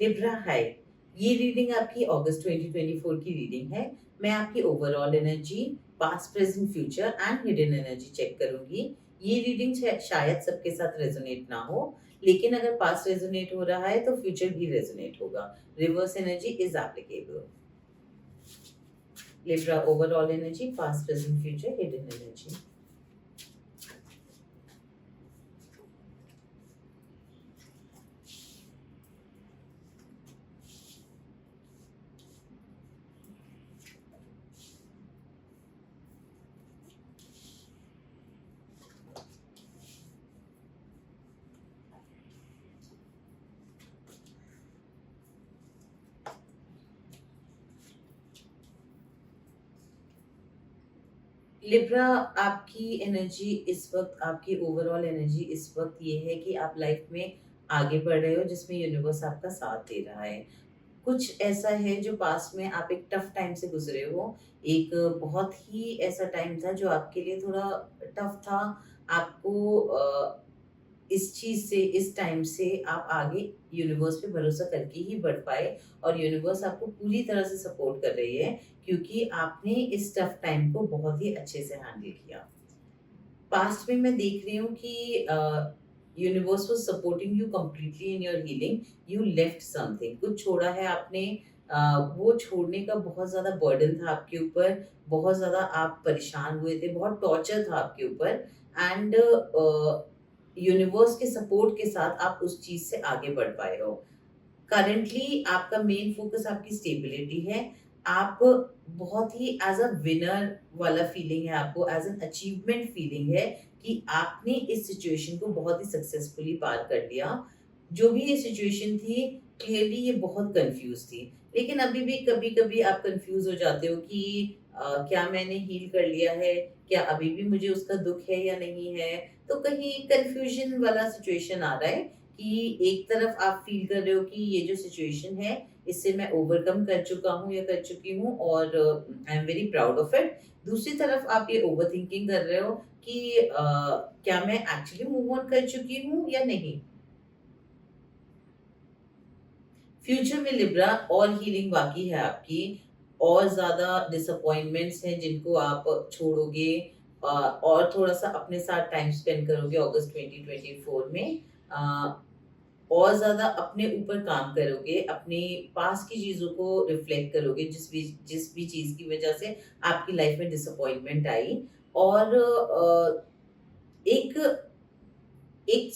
Libra हाय। ये reading आपकी अगस्त 2024 की रीडिंग है। मैं आपकी overall energy, past, present, future and hidden energy check करूंगी। ये रीडिंग शायद सबके साथ रेजोनेट ना हो, लेकिन अगर पास्ट रेजोनेट हो रहा है तो फ्यूचर भी रेजोनेट होगा। Reverse energy is applicable. Libra overall energy, past, present, future, hidden energy. Libra, आपकी एनर्जी इस वक्त, आपकी ओवरऑल एनर्जी इस वक्त ये है कि आप लाइफ में आगे बढ़ रहे हो, जिसमें यूनिवर्स आपका साथ दे रहा है। कुछ ऐसा है जो पास्ट में आप एक टफ टाइम से गुजरे हो। एक बहुत ही ऐसा टाइम था जो आपके लिए थोड़ा टफ था। आपको इस चीज से, इस टाइम से आप आगे यूनिवर्स पे भरोसा करके ही बढ़ पाए, और यूनिवर्स आपको पूरी तरह से सपोर्ट कर रही है, क्योंकि आपने इस टफ टाइम को बहुत ही अच्छे से हैंडल किया। पास्ट में मैं देख रही हूँ कि universe was supporting you completely in your healing. You left something, कुछ छोड़ा है आपने। वो छोड़ने का बहुत ज़्यादा बर्डन था आपके ऊपर, बहुत ज़्यादा आप परेशान हुए थे, बहुत टॉर्चर था आपके ऊपर। एंड यूनिवर्स के सपोर्ट के साथ आप उस चीज़ से आगे बढ़ पाए हो। करंटली आपका मेन फोकस आपकी स्टेबिलिटी है। आप बहुत ही एज अ विनर वाला फीलिंग है आपको, एज एन अचीवमेंट फीलिंग है कि आपने इस सिचुएशन को बहुत ही सक्सेसफुली पार कर लिया। जो भी ये सिचुएशन थी, क्लियरली ये बहुत कंफ्यूज थी, लेकिन अभी भी कभी कभी आप कंफ्यूज हो जाते हो कि क्या मैंने हील कर लिया है, क्या अभी भी मुझे उसका दुख है या नहीं है। तो कहीं कंफ्यूजन वाला सिचुएशन आ रहा है कि एक तरफ आप फील कर रहे हो कि ये जो सिचुएशन है, इससे मैं ओवरकम कर चुका हूँ या कर चुकी हूँ, और I am very proud of it. दूसरी तरफ आप ये ओवर थिंकिंग कर रहे हो कि क्या मैं एक्चुअली मूव ऑन कर चुकी हूँ या नहीं। फ्यूचर में लिब्रा और हीलिंग बाकी है आपकी, और ज़्यादा डिसअपॉइंटमेंट्स हैं जिनको आप छोड़ोगे, और थोड़ा-सा अपने साथ टाइम स्पेंड करोगे अगस्त 2024 में। और ज़्यादा अपने ऊपर काम करोगे, अपने पास्ट की चीज़ों को रिफ्लेक्ट करोगे, जिस भी चीज़ की वजह से आपकी लाइफ में डिसअपॉइंटमेंट आई, और एक एक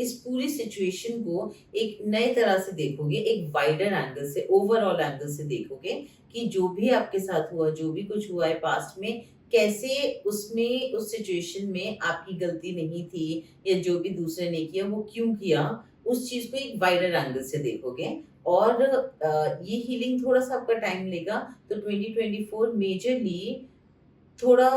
इस पूरी सिचुएशन को एक नए तरह से देखोगे, एक वाइडर एंगल से, ओवरऑल एंगल से देखोगे कि जो भी आपके साथ हुआ, जो भी कुछ हुआ है पास्ट में, कैसे उसमें, उस सिचुएशन में आपकी गलती नहीं थी, या जो भी दूसरे ने किया वो क्यों किया। उस चीज़ को एक वाइडर एंगल से देखोगे, और ये हीलिंग थोड़ा-सा आपका टाइम लेगा। तो 2024 मेजरली थोड़ा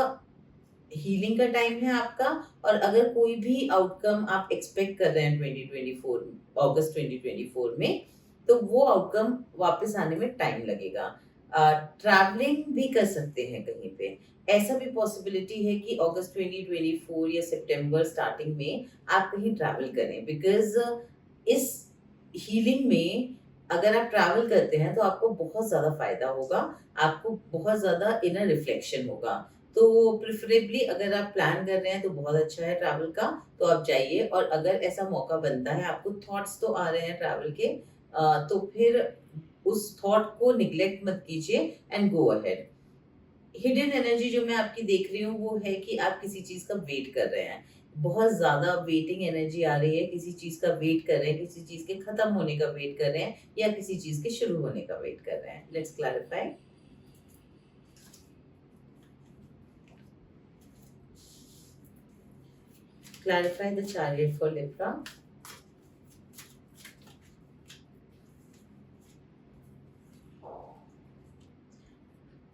हीलिंग का टाइम है आपका। और अगर कोई भी आउटकम आप एक्सपेक्ट कर रहे हैं 2024, अगस्त 2024 में, तो वो आउटकम वापस आने में टाइम लगेगा। ट्रैवलिंग भी कर सकते हैं कहीं पे। ऐसा भी पॉसिबिलिटी है कि अगस्त 2024 या सितंबर स्टार्टिंग में आप कहीं ट्रैवल करें, बिकॉज इस हीलिंग में अगर आप ट्रैवल करते हैं तो आपको बहुत ज़्यादा फायदा होगा, आपको बहुत ज़्यादा इनर रिफ्लेक्शन होगा। तो प्रेफरेबली अगर आप प्लान कर रहे हैं तो बहुत अच्छा है ट्रैवल का, तो आप जाइए। और अगर ऐसा मौका बनता है, आपको थॉट्स तो आ रहे हैं ट्रैवल के, तो फिर उस थॉट को निग्लेक्ट मत कीजिए and go ahead. Hidden energy जो मैं आपकी देख रही हूँ वो है कि आप किसी चीज का वेट कर रहे हैं। बहुत ज्यादा वेटिंग एनर्जी आ रही है, किसी चीज का वेट कर रहे हैं, किसी चीज के खत्म होने का वेट कर रहे हैं, या किसी चीज के शुरू होने का वेट कर रहे हैं। Let's clarify. Clarify the chariot for Libra.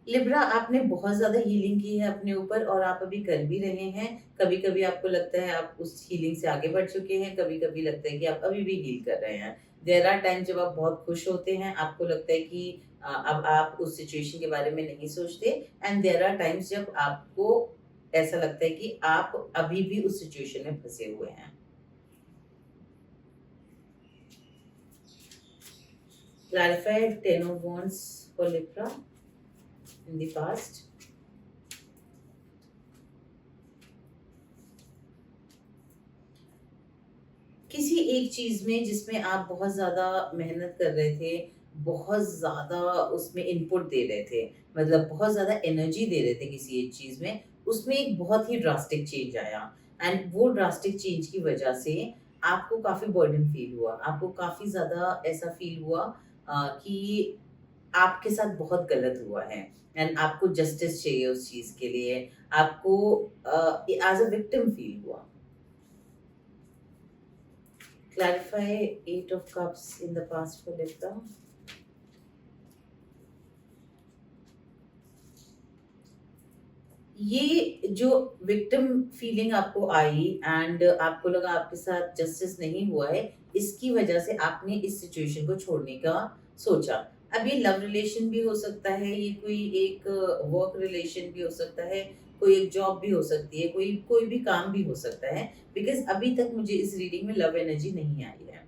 Libra, आपने बहुत ज़्यादा हीलिंग की है अपने ऊपर, और आप अभी कर भी रहे हैं। कभी-कभी आपको लगता है आप उस हीलिंग से आगे बढ़ चुके हैं, कभी-कभी लगता है कि आप अभी भी हील कर रहे हैं। देयर आर टाइम जब आप बहुत खुश होते हैं, आपको लगता है कि अब आप उस सिचुएशन के बारे में नहीं सोचते, एंड देयर आर टाइम्स जब आपको ऐसा लगता है कि आप अभी भी उस सिचुएशन में फँसे हुए हैं। Clarify 10 of Wands for Libra in the past. किसी एक चीज़ में जिसमें आप बहुत ज़्यादा मेहनत कर रहे थे, बहुत ज़्यादा उसमें इनपुट दे रहे थे, मतलब बहुत ज़्यादा एनर्जी दे रहे थे किसी एक चीज़ में, उसमें एक बहुत ही ड्रास्टिक चेंज आया एंड वो ड्रास्टिक चेंज की वजह से आपको काफ़ी बर्डन फ़ील हुआ। आपको काफ़ी ज़्यादा ऐसा फ़ील हुआ कि आपके साथ बहुत गलत हुआ है एंड आपको जस्टिस चाहिए उस चीज़ के लिए। आपको एज़ अ विक्टिम फ़ील हुआ। Clarify 8 of Cups in the past for Libra. ये जो विक्टिम फीलिंग आपको आई एंड आपको लगा आपके साथ जस्टिस नहीं हुआ है, इसकी वजह से आपने इस सिचुएशन को छोड़ने का सोचा। अब ये लव रिलेशन भी हो सकता है, ये कोई एक वर्क रिलेशन भी हो सकता है, कोई एक जॉब भी हो सकती है, कोई कोई भी काम भी हो सकता है, बिकॉज़ अभी तक मुझे इस रीडिंग में लव एनर्जी नहीं आई है।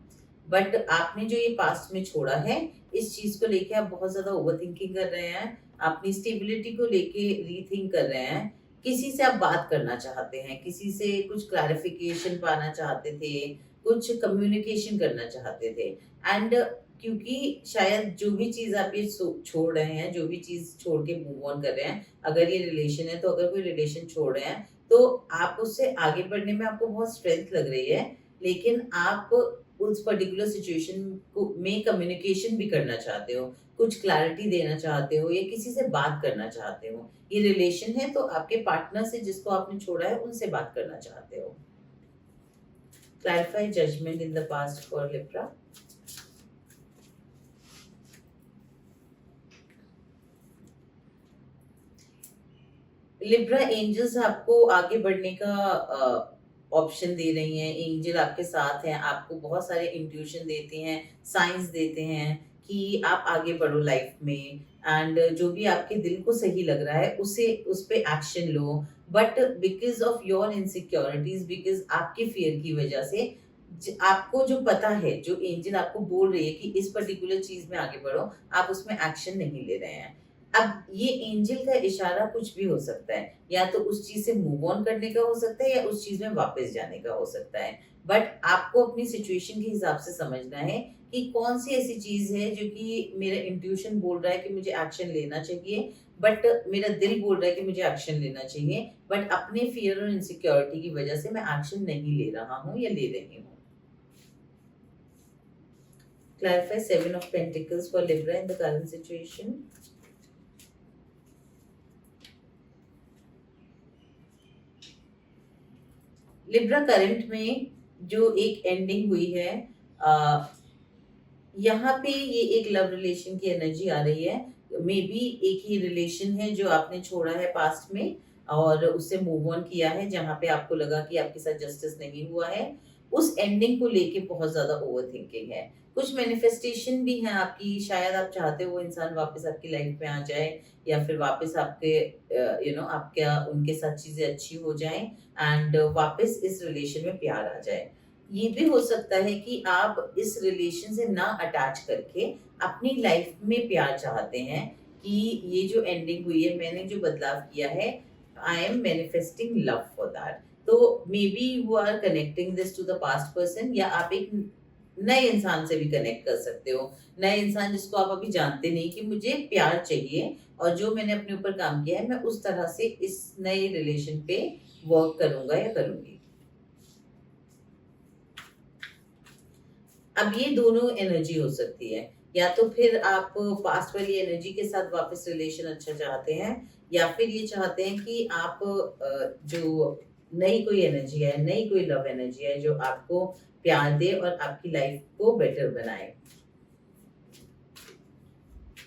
बट आपने जो ये पास्ट में छोड़ा है, इस चीज़ को लेके आप बहुत ज़्यादा ओवरथिंकिंग कर रहे हैं, अपनी स्टेबिलिटी को लेके रीथिंक कर रहे हैं, किसी से आप बात करना चाहते हैं, किसी से कुछ क्लैरिफिकेशन पाना चाहते थे, कुछ कम्युनिकेशन करना चाहते थे एंड क्योंकि शायद जो भी चीज़ आप ये छोड़ रहे हैं, जो भी चीज़ छोड़ के मूव ऑन कर रहे हैं, अगर ये रिलेशन है तो अगर कोई रिलेशन छोड़ रहे हैं, तो आप उससे आगे बढ़ने में आपको बहुत स्ट्रेंथ लग रही है, लेकिन आप उस पर्टिकुलर सिचुएशन को में कम्युनिकेशन भी करना चाहते हो, कुछ क्लैरिटी देना चाहते हो या किसी से बात करना चाहते हो। ये रिलेशन है तो आपके पार्टनर से जिसको आपने छोड़ा है उनसे बात करना चाहते हो। Clarify judgement in the past for Libra. Libra angels आपको आगे बढ़ने का ऑप्शन दे रही हैं, एंजल आपके साथ हैं, आपको बहुत सारे इंट्यूशन देते हैं, साइंस देते हैं कि आप आगे बढ़ो लाइफ में एंड जो भी आपके दिल को सही लग रहा है उसे उस पे action low. But because of your insecurities, because आपके फ़ियर की वजह से आपको जो पता है, जो एंजल आपको बोल रही है कि इस पर्टिकुलर चीज़ में आगे बढ़ो, आप उसमें एक्शन नहीं ले रहे हैं। अब ये एंजल का इशारा कुछ भी हो सकता है, या तो उस चीज़ से मूव ऑन करने का हो सकता है या उस चीज़ में वापस जाने का हो सकता है। बट आपको अपनी सिचुएशन के हिसाब से समझना है कि कौन-सी ऐसी चीज़ है जो कि मेरा इंट्यूशन बोल रहा है कि मुझे एक्शन लेना चाहिए, बट मेरा दिल बोल रहा है कि मुझे एक्शन लेना चाहिए, बट अपने फ़ियर और इनसिक्योरिटी की वज़ह से मैं एक्शन नहीं ले रहा हूँ या ले रही हूँ। Clarify 7 of Pentacles for Libra in the current situation. Libra current में जो एक एंडिंग हुई है, अ, यहाँ पे ये एक लव रिलेशन की एनर्जी आ रही है। मे बी एक ही रिलेशन है जो आपने छोड़ा है पास्ट में और उससे मूव ऑन किया है, जहाँ पे आपको लगा कि आपके साथ जस्टिस नहीं हुआ है। उस एंडिंग को लेके बहुत ज़्यादा ओवरथिंकिंग है। कुछ मैनिफेस्टेशन भी है आपकी, शायद आप चाहते हो वो इंसान वापस आपकी लाइफ में आ जाए या फिर वापस आपके आपका उनके साथ चीज़ें अच्छी हो जाएँ एंड वापस इस रिलेशन में प्यार आ जाए। ये भी हो सकता है कि आप इस रिलेशन से ना अटैच करके अपनी लाइफ में प्यार चाहते हैं कि ये जो एंडिंग हुई है, मैंने जो बदलाव किया है, I am manifesting love for that. तो maybe you are connecting this to the past person, या आप एक नए इंसान से भी कनेक्ट कर सकते हो। नए इंसान जिसको आप अभी जानते नहीं कि मुझे प्यार चाहिए और जो मैंने अपने ऊपर काम किया है, मैं उस तरह से इस नए रिलेशन पे वर्क करूँगा या करूँगी। अब ये दोनों एनर्जी हो सकती है, या तो फिर आप पास्ट वाली एनर्जी के साथ वापस रिलेशन अच्छा चाहते हैं, या फिर ये चाहते हैं कि आप जो नई कोई एनर्जी है, नई कोई लव एनर्जी है जो आपको प्यार दे और आपकी लाइफ को बेटर बनाए।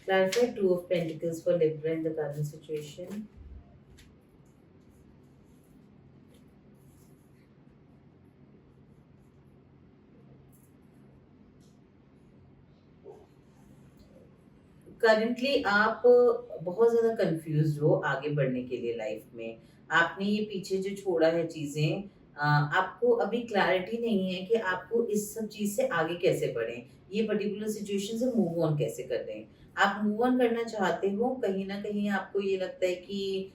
Clarify two of Pentacles for Libra in the current situation. Currently आप बहुत ज़्यादा कंफ्यूज़्ड हो आगे बढ़ने के लिए लाइफ में। आपने ये पीछे जो छोड़ा है चीज़ें, आपको अभी क्लैरिटी नहीं है कि आपको इस सब चीज़ से आगे कैसे बढ़ें, ये पर्टिकुलर सिचुएशन से मूव ऑन कैसे कर लें। आप मूव ऑन करना चाहते हो, कहीं न कहीं आपको ये लगता है कि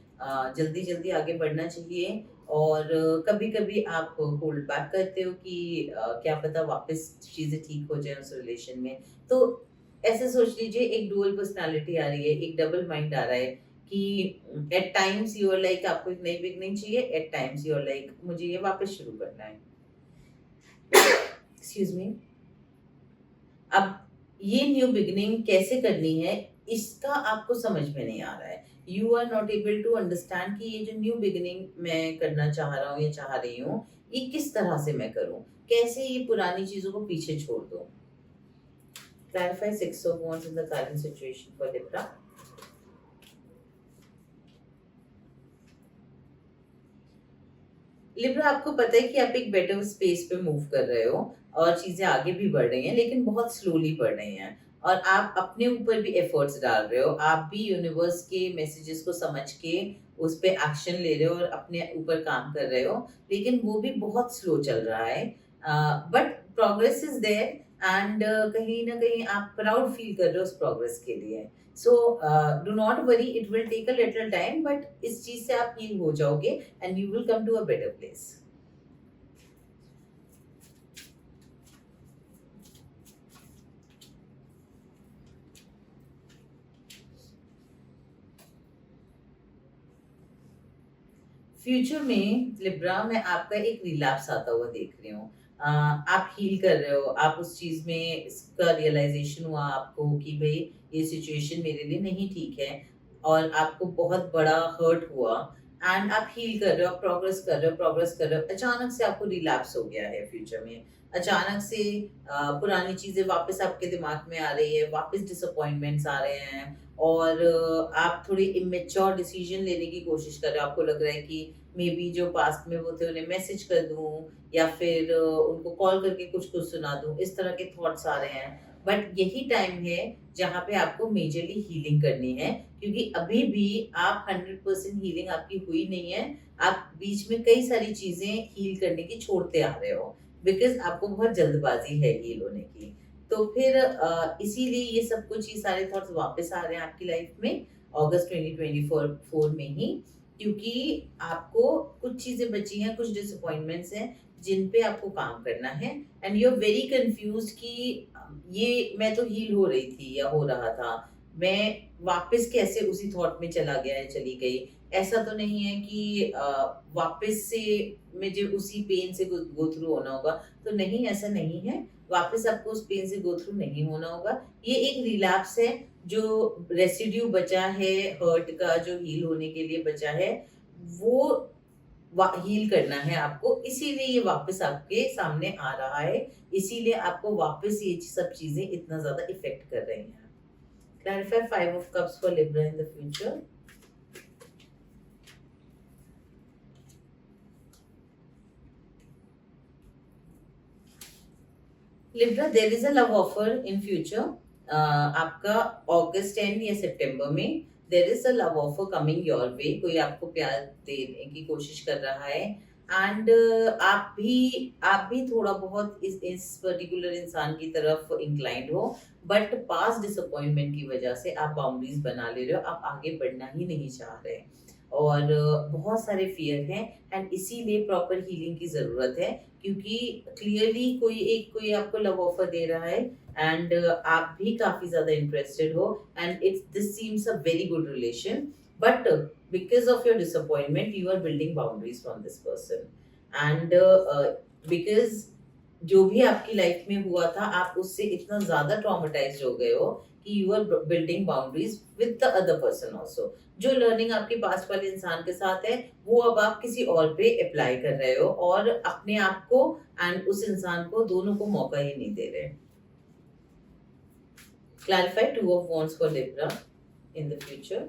जल्दी-जल्दी आगे बढ़ना चाहिए और कभी-कभी आप होल्ड बैक करते हो कि क्या पता वापस चीज़ें ठीक हो जाएँ उस रिलेशन में। तो ऐसे सोच लीजिए एक डुअल पर्सनैलिटी आ रही है, एक डबल माइंड आ रहा है कि at times you are like आपको एक नई बिगनिंग चाहिए, at times you are like मुझे ये वापस शुरू करना है। Excuse me. अब ये न्यू बिगिनिंग कैसे करनी है, इसका आपको समझ में नहीं आ रहा है। You are not able to understand कि ये जो न्यू बिगिनिंग मैं करना चाह रहा हूँ या चाह रही हूँ, ये किस तरह से मैं करूँ? कैसे ये पुरानी चीज़ों को पीछे छोड़ दूँ? Clarify 6 of Wands in the current situation for Libra. Libra आपको पता है कि आप एक बेटर स्पेस पे मूव कर रहे हो और चीजें आगे भी बढ़ रही हैं लेकिन बहुत स्लोली बढ़ रही हैं और आप अपने ऊपर भी एफर्ट्स डाल रहे हो आप भी यूनिवर्स के मैसेजेस को समझ के उस पे एक्शन ले रहे हो और अपने ऊपर काम कर रहे हो लेकिन वो भी बहुत स्लो चल रहा है but progress is there and कहीं ना कहीं आप प्राउड फील कर रहे हो उस प्रोग्रेस के लिए so do not worry it will take a little time but इस चीज से आप हील हो जाओगे and you will come to a better place. Future में लिब्रा में आपका एक रिलैप्स आता हुआ देख रही हूँ आप हील कर रहे हो आप उस चीज में इसका रियलाइजेशन हुआ आपको कि भाई ये सिचुएशन मेरे लिए नहीं ठीक है और आपको बहुत बड़ा हर्ट हुआ एंड आप हील कर रहे हो प्रोग्रेस कर रहे हो अचानक से आपको रिलैप्स हो गया है फ्यूचर में अचानक से पुरानी चीजें वापस आपके दिमाग में आ रही है वापस डिसअपॉइंटमेंट्स आ रहे हैं और आप थोड़ी इमेच्योर डिसीजन लेने की कोशिश कर रहे हो आपको लग रहा है कि मे बी जो पास्ट में वो थे उन्हें मैसेज कर दूं या फिर उनको कॉल करके कुछ कुछ सुना दूं इस तरह के थॉट्स आ रहे हैं बट यही टाइम है जहाँ पे आपको मेजरली हीलिंग करनी है क्योंकि अभी भी आप 100% हीलिंग आपकी हुई नहीं है आप बीच में कई सारी चीजें हील करने की छोड़ते आ रहे हो बिकॉज आपको बहुत जल्दबाजी है हील होने की तो फिर इसीलिए ये सब कुछ ये सारे थॉट्स वापस आ रहे हैं आपकी लाइफ में अगस्त 2024 में ही क्योंकि आपको कुछ चीजें बची हैं कुछ डिसअपॉइंटमेंट्स हैं जिन पे आपको काम करना है and you are very confuse कि ये मैं तो हील हो रही थी या हो रहा था मैं वापस कैसे उसी थॉट में चला गया है चली गई ऐसा तो नहीं है कि वापस से मुझे उसी पेन से गो थ्रू होना होगा तो नहीं ऐसा नहीं है वापस आपको उस पेन से गो थ्रू नहीं होना होगा ये एक रिलैप्स है जो रेसिड्यू बचा है हर्ट का जो हील होने के लिए बचा है वो हील करना है आपको इसीलिए ये वापस आपके सामने आ रहा है इसीलिए आपको वापस ये सब चीजें इतना ज्यादा इफेक्ट कर रही हैं clarify 5 of cups for libra in the future Libra there is a love offer in future आपका अगस्त एंड या सितंबर में there is a love offer coming your way कोई आपको प्यार देने की कोशिश कर रहा है एंड आप भी थोड़ा बहुत इस पर्टिकुलर इंसान की तरफ इंक्लाइंड हो बट पास्ट डिसअपॉइंटमेंट की वजह से आप बाउंड्रीज बना ले रहे हो आप आगे बढ़ना ही नहीं चाह रहे और बहुत सारे फियर हैं एंड इसीलिए प्रॉपर हीलिंग की जरूरत है क्योंकि क्लियरली कोई आपको लव ऑफर दे रहा है एंड आप भी काफी ज्यादा इंटरेस्टेड हो and it's this seems a very good relation but because of your disappointment you are building boundaries from this person and because जो भी आपकी लाइफ में हुआ था आप उससे इतना ज्यादा ट्रॉमेटाइज्ड हो गए हो कि you are building boundaries with the other person also जो लर्निंग आपके पास्ट वाले इंसान के साथ है वो अब आप किसी और पे अप्लाई कर रहे हो और अपने आप को एंड उस इंसान को दोनों को मौका ही नहीं दे रहे clarify 2 of wands for libra in the future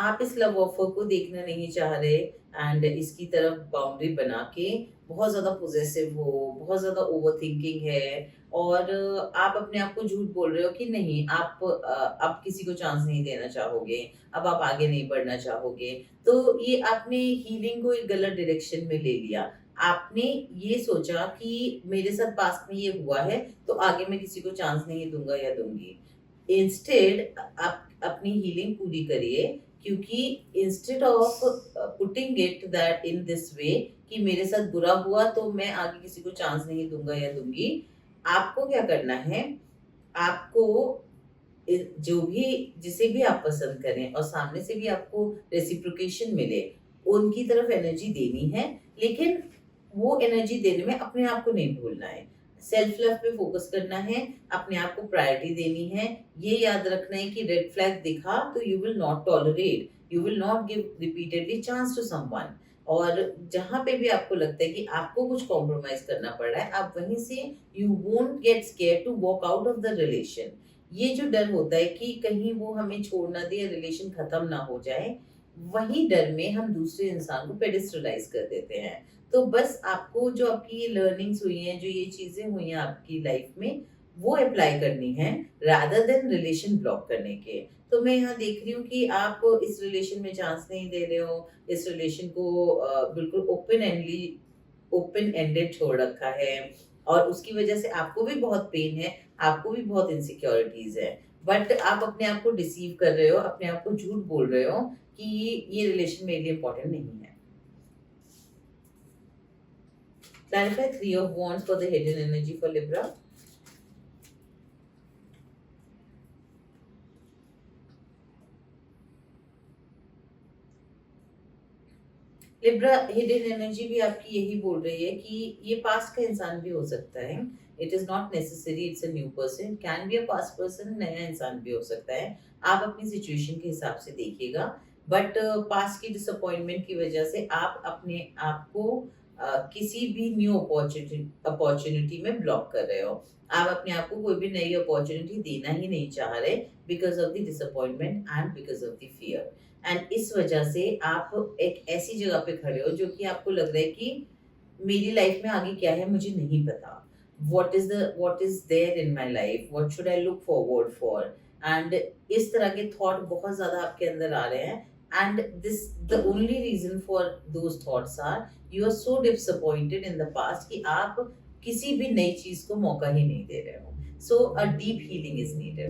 आप इस लव ऑफर को देखना नहीं चाह रहे एंड इसकी तरफ बाउंड्री बना के बहुत ज़्यादा पॉसेसिव हो, बहुत ज़्यादा ओवरथिंकिंग है और आप अपने आप को झूठ बोल रहे हो कि नहीं आप अब किसी को चांस नहीं देना चाहोगे, अब आप आगे नहीं बढ़ना चाहोगे। तो ये आपने हीलिंग को एक गलत डायरेक्शन में ले लिया। आपने ये सोचा कि मेरे साथ पास्ट में ये हुआ है, तो आगे मैं किसी को चांस नहीं दूँगा या दूँगी। इंस्टेड आप अपनी हीलिंग पूरी करिए क्योंकि instead of putting it that in this way कि मेरे साथ बुरा हुआ तो मैं आगे किसी को चांस नहीं दूंगा या दूंगी। आपको क्या करना है, आपको जो भी जिसे भी आप पसंद करें और सामने से भी आपको रेसिप्रोकेशन मिले, उनकी तरफ एनर्जी देनी है, लेकिन वो एनर्जी देने में अपने आप को नहीं भूलना है। सेल्फ लव पे फोकस करना है, अपने आप को प्रायोरिटी देनी है। ये याद रखना है कि रेड फ्लैग दिखा तो you will not tolerate, you will not give repeatedly chance to someone. और जहाँ पे भी आपको लगता है कि आपको कुछ कॉम्प्रोमाइज करना पड़ रहा है, आप वहीं से you won't get scared to walk out of the relation. ये जो डर होता है कि कहीं वो हमें छोड़ ना दे या रिलेशन खत्म ना हो जाए, वही डर में हम दूसरे इंसान को पेडिस्टलाइज कर देते हैं। तो बस आपको जो आपकी ये लर्निंग्स हुई हैं, जो ये चीजें हुई हैं आपकी लाइफ में, वो अप्लाई करनी है रादर देन रिलेशन ब्लॉक करने के। तो मैं यहाँ देख रही हूँ कि आप इस रिलेशन में चांस नहीं दे रहे हो, इस रिलेशन को बिल्कुल ओपन एंडेड छोड़ रखा है और उसकी वजह से आपको भी बहुत पेन है, आपको भी बहुत इनसिक्योरिटीज है। बट आप अपने आप को डिसीव कर रहे हो, अपने आप को झूठ बोल रहे हो कि ये रिलेशन मेरे लिए इंपॉर्टेंट नहीं है। Clarify three of wands for the hidden energy for Libra. Libra hidden energy भी आपकी यही बोल रही है कि ये पास्ट का इंसान भी हो सकता है। It is not necessary it's a new person, can be a past person, नया इंसान भी हो सकता है। आप अपनी सिचुएशन के हिसाब से देखिएगा। बट पास्ट की डिसअपॉइंटमेंट की वजह से आप अपने आप को किसी भी न्यू अपॉर्चुनिटी में ब्लॉक कर रहे हो। आप अपने आप को कोई भी नई अपॉर्चुनिटी देना ही नहीं चाह रहे because of the disappointment and because of the fear. And इस वजह से आप एक ऐसी जगह पे खड़े हो जो कि आपको लग रहा है कि मेरी लाइफ में आगे क्या है मुझे नहीं पता। What is there in my life, what should I look forward for. And इस तरह के थॉट बहुत ज्यादा आपके अंदर आ रहे हैं। And this the only reason for those thoughts are you are so disappointed in the past कि आप किसी भी नई चीज को मौका ही नहीं दे रहे हो। So a deep healing is needed.